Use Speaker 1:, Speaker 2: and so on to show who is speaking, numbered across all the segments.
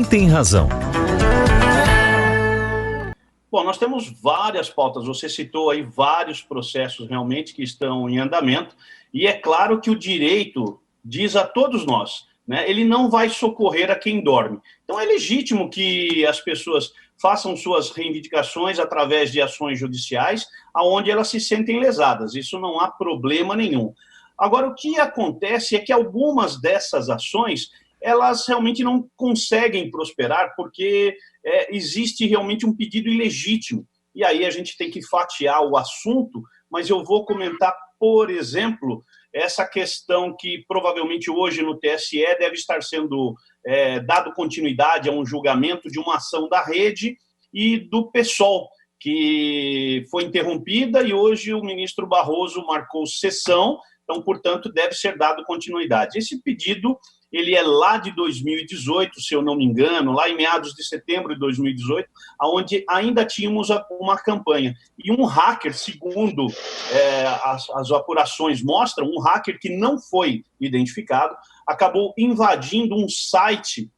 Speaker 1: tem razão.
Speaker 2: Bom, nós temos várias pautas, você citou aí vários processos realmente que estão em andamento, e é claro que o direito diz a todos nós, né, ele não vai socorrer a quem dorme. Então é legítimo que as pessoas façam suas reivindicações através de ações judiciais, aonde elas se sentem lesadas, isso não há problema nenhum. Agora, o que acontece é que algumas dessas ações, elas realmente não conseguem prosperar, porque existe realmente um pedido ilegítimo. E aí a gente tem que fatiar o assunto, mas eu vou comentar, por exemplo, essa questão que provavelmente hoje no TSE deve estar sendo dado continuidade a um julgamento de uma ação da Rede e do PSOL, que foi interrompida e hoje o ministro Barroso marcou sessão, então, portanto, deve ser dado continuidade. Esse pedido, ele é lá de 2018, se eu não me engano, lá em meados de setembro de 2018, onde ainda tínhamos uma campanha. E um hacker, segundo as apurações mostram, um hacker que não foi identificado, acabou invadindo um site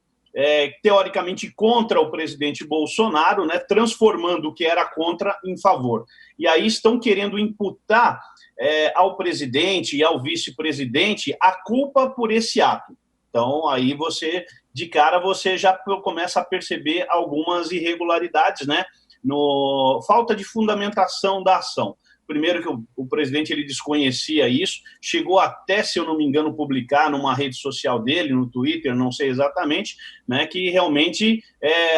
Speaker 2: teoricamente contra o presidente Bolsonaro, né, transformando o que era contra em favor. E aí estão querendo imputar ao presidente e ao vice-presidente a culpa por esse ato. Então, aí você, de cara, você já começa a perceber algumas irregularidades, né? Falta de fundamentação da ação. Primeiro que o presidente ele desconhecia isso, chegou até, se eu não me engano, publicar numa rede social dele, no Twitter, não sei exatamente, né, que realmente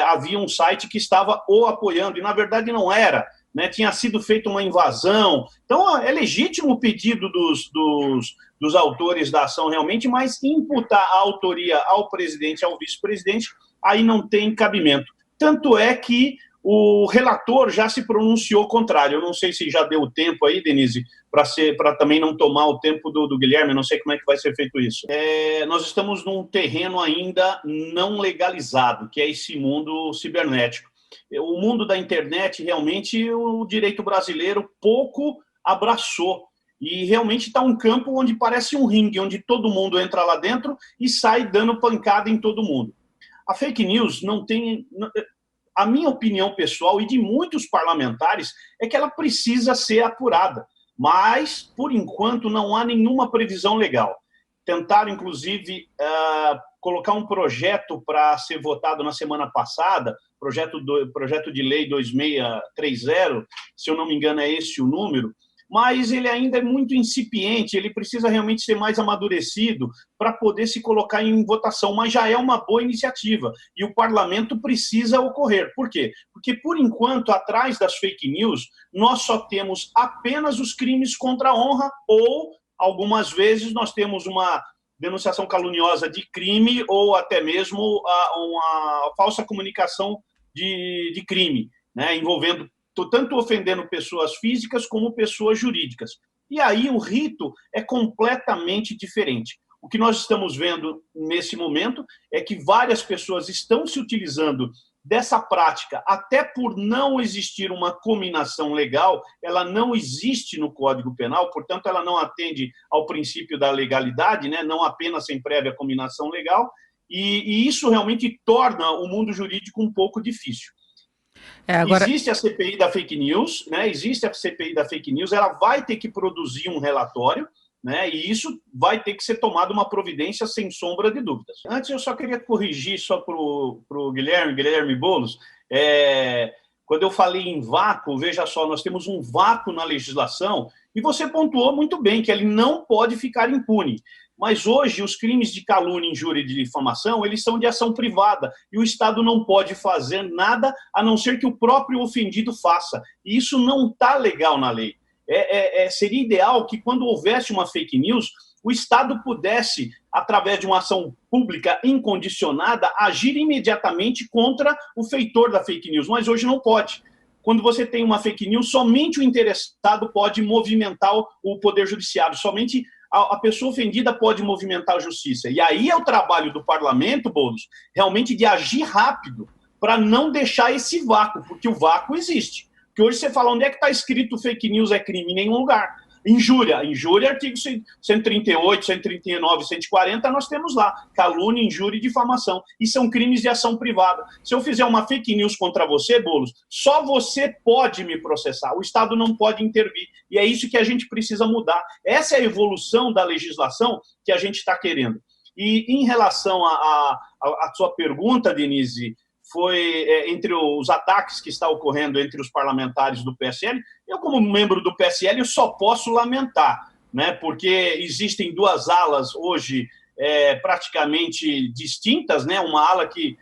Speaker 2: havia um site que estava o apoiando, e na verdade não era, né, tinha sido feita uma invasão. Então é legítimo o pedido dos autores da ação realmente, mas imputar a autoria ao presidente, ao vice-presidente, aí não tem cabimento. Tanto é que o relator já se pronunciou contrário. Eu não sei se já deu tempo aí, Denise, para também não tomar o tempo do Guilherme, não sei como é que vai ser feito isso. Nós estamos num terreno ainda não legalizado, que é esse mundo cibernético. O mundo da internet, realmente, o direito brasileiro pouco abraçou. E realmente está um campo onde parece um ringue, onde todo mundo entra lá dentro e sai dando pancada em todo mundo. A fake news não tem... A minha opinião pessoal e de muitos parlamentares é que ela precisa ser apurada, mas, por enquanto, não há nenhuma previsão legal. Tentaram, inclusive, colocar um projeto para ser votado na semana passada, projeto de lei 2630, se eu não me engano é esse o número, mas ele ainda é muito incipiente, ele precisa realmente ser mais amadurecido para poder se colocar em votação, mas já é uma boa iniciativa, e o parlamento precisa ocorrer. Por quê? Porque, por enquanto, atrás das fake news, nós só temos apenas os crimes contra a honra, ou, algumas vezes, nós temos uma denunciação caluniosa de crime, ou até mesmo uma falsa comunicação de crime, né, envolvendo tanto ofendendo pessoas físicas como pessoas jurídicas. E aí o rito é completamente diferente. O que nós estamos vendo nesse momento é que várias pessoas estão se utilizando dessa prática, até por não existir uma cominação legal, ela não existe no Código Penal, portanto, ela não atende ao princípio da legalidade, né? Não apenas sem prévia cominação legal, e isso realmente torna o mundo jurídico um pouco difícil. Existe a CPI da fake news, né? Existe a CPI da fake news, ela vai ter que produzir um relatório, né? E isso vai ter que ser tomado uma providência sem sombra de dúvidas. Antes, eu só queria corrigir só para o Guilherme Boulos. Quando eu falei em vácuo, veja só, nós temos um vácuo na legislação e você pontuou muito bem que ele não pode ficar impune. Mas hoje os crimes de calúnia, injúria e de difamação, eles são de ação privada e o Estado não pode fazer nada a não ser que o próprio ofendido faça. E isso não está legal na lei. Seria ideal que quando houvesse uma fake news, o Estado pudesse, através de uma ação pública incondicionada, agir imediatamente contra o feitor da fake news, mas hoje não pode. Quando você tem uma fake news, somente o interessado pode movimentar o poder judiciário, somente a pessoa ofendida pode movimentar a justiça. E aí é o trabalho do parlamento, Boulos, realmente de agir rápido para não deixar esse vácuo, porque o vácuo existe. Porque hoje você fala, onde é que está escrito fake news é crime? Em nenhum lugar. Injúria, artigo 138, 139, 140, nós temos lá, calúnia, injúria e difamação, e são crimes de ação privada. Se eu fizer uma fake news contra você, Boulos, só você pode me processar, o Estado não pode intervir, e é isso que a gente precisa mudar. Essa é a evolução da legislação que a gente está querendo. E em relação à sua pergunta, Denise, foi entre os ataques que está ocorrendo entre os parlamentares do PSL, eu, como membro do PSL, eu só posso lamentar, né, porque existem duas alas hoje praticamente distintas, né, uma ala que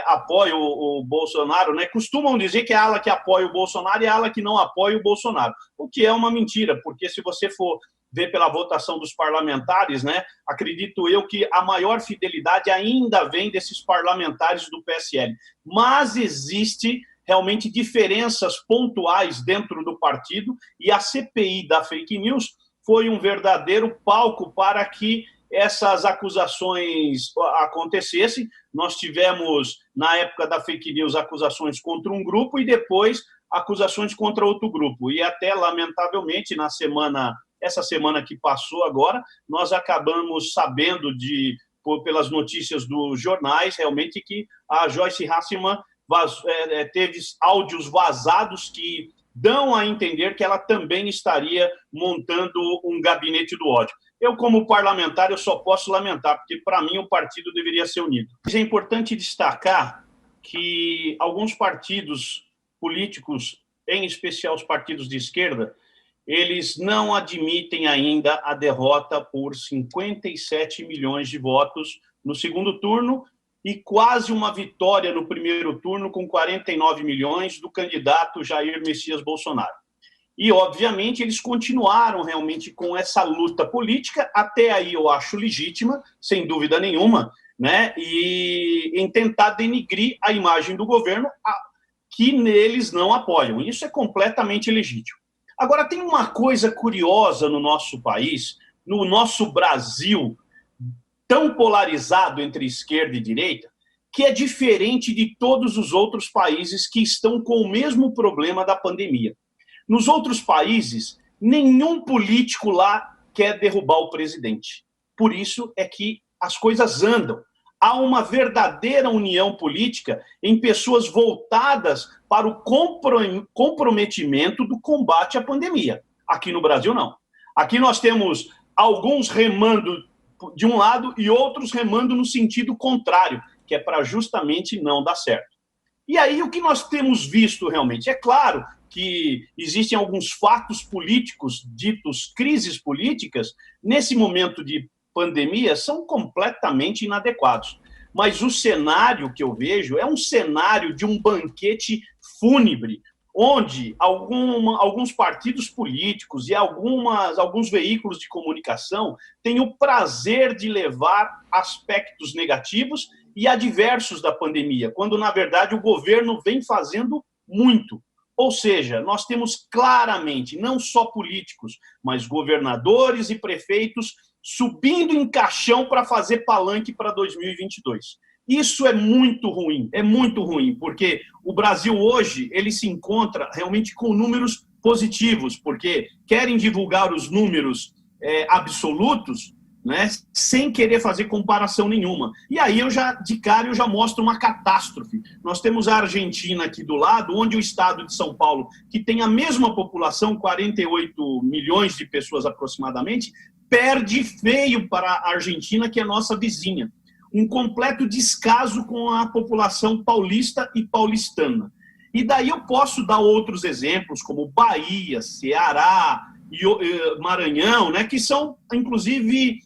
Speaker 2: apoia o Bolsonaro, né, costumam dizer que é a ala que apoia o Bolsonaro e a ala que não apoia o Bolsonaro, o que é uma mentira, porque se você for ver pela votação dos parlamentares, né, acredito eu que a maior fidelidade ainda vem desses parlamentares do PSL. Mas existe realmente diferenças pontuais dentro do partido e a CPI da fake news foi um verdadeiro palco para que essas acusações acontecessem. Nós tivemos, na época da fake news, acusações contra um grupo e depois acusações contra outro grupo. E até, lamentavelmente, essa semana que passou agora, nós acabamos sabendo pelas notícias dos jornais, realmente, que a Joyce Hasselmann teve áudios vazados que dão a entender que ela também estaria montando um gabinete do ódio. Eu, como parlamentar, eu só posso lamentar, porque, para mim, o partido deveria ser unido. Mas é importante destacar que alguns partidos políticos, em especial os partidos de esquerda, eles não admitem ainda a derrota por 57 milhões de votos no segundo turno e quase uma vitória no primeiro turno com 49 milhões do candidato Jair Messias Bolsonaro. E, obviamente, eles continuaram realmente com essa luta política, até aí eu acho legítima, sem dúvida nenhuma, né? E em tentar denigrir a imagem do governo que neles não apoiam. Isso é completamente legítimo. Agora, tem uma coisa curiosa no nosso país, no nosso Brasil, tão polarizado entre esquerda e direita, que é diferente de todos os outros países que estão com o mesmo problema da pandemia. Nos outros países, nenhum político lá quer derrubar o presidente. Por isso é que as coisas andam. Há uma verdadeira união política em pessoas voltadas para o comprometimento do combate à pandemia. Aqui no Brasil, não. Aqui nós temos alguns remando de um lado e outros remando no sentido contrário, que é para justamente não dar certo. E aí o que nós temos visto realmente? É claro que existem alguns fatos políticos, ditos crises políticas, nesse momento de pandemia, são completamente inadequados. Mas o cenário que eu vejo é um cenário de um banquete fúnebre, onde alguns partidos políticos e alguns veículos de comunicação têm o prazer de levar aspectos negativos e adversos da pandemia, quando, na verdade, o governo vem fazendo muito. Ou seja, nós temos claramente, não só políticos, mas governadores e prefeitos subindo em caixão para fazer palanque para 2022. Isso é muito ruim, porque o Brasil hoje ele se encontra realmente com números positivos, porque querem divulgar os números absolutos, né, sem querer fazer comparação nenhuma. E aí de cara eu já mostro uma catástrofe. Nós temos a Argentina aqui do lado, onde o estado de São Paulo, que tem a mesma população, 48 milhões de pessoas aproximadamente, perde feio para a Argentina, que é nossa vizinha. Um completo descaso com a população paulista e paulistana. E daí eu posso dar outros exemplos, como Bahia, Ceará e Maranhão, né, que são, inclusive,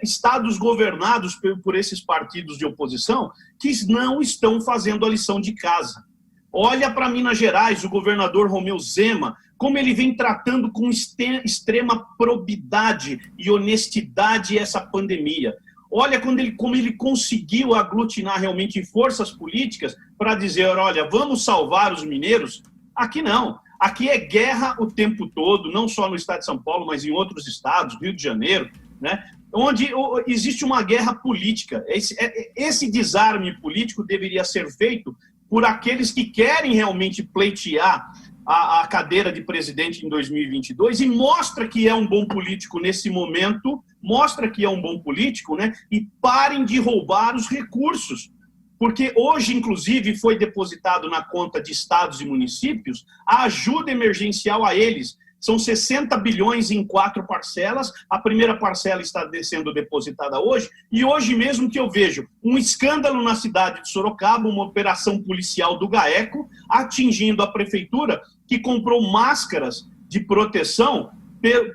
Speaker 2: estados governados por esses partidos de oposição que não estão fazendo a lição de casa. Olha para Minas Gerais, o governador Romeu Zema, como ele vem tratando com extrema probidade e honestidade essa pandemia. Olha como ele conseguiu aglutinar realmente forças políticas para dizer, olha, vamos salvar os mineiros. Aqui não. Aqui é guerra o tempo todo, não só no estado de São Paulo, mas em outros estados, Rio de Janeiro, né? Onde existe uma guerra política. Esse desarme político deveria ser feito por aqueles que querem realmente pleitear a cadeira de presidente em 2022 e mostra que é um bom político nesse momento, mostra que é um bom político, né? E parem de roubar os recursos. Porque hoje, inclusive, foi depositado na conta de estados e municípios a ajuda emergencial a eles. São 60 bilhões em 4 parcelas, a primeira parcela está sendo depositada hoje, e hoje mesmo que eu vejo um escândalo na cidade de Sorocaba, uma operação policial do GAECO, atingindo a prefeitura, que comprou máscaras de proteção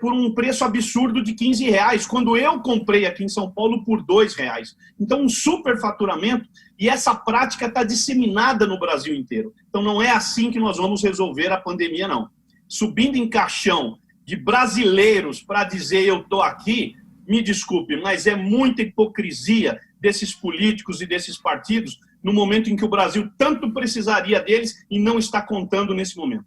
Speaker 2: por um preço absurdo de R$15, quando eu comprei aqui em São Paulo por R$2. Então, um superfaturamento, e essa prática está disseminada no Brasil inteiro. Então, não é assim que nós vamos resolver a pandemia, não. Subindo em caixão de brasileiros para dizer eu estou aqui, me desculpe, mas é muita hipocrisia desses políticos e desses partidos no momento em que o Brasil tanto precisaria deles e não está contando nesse momento.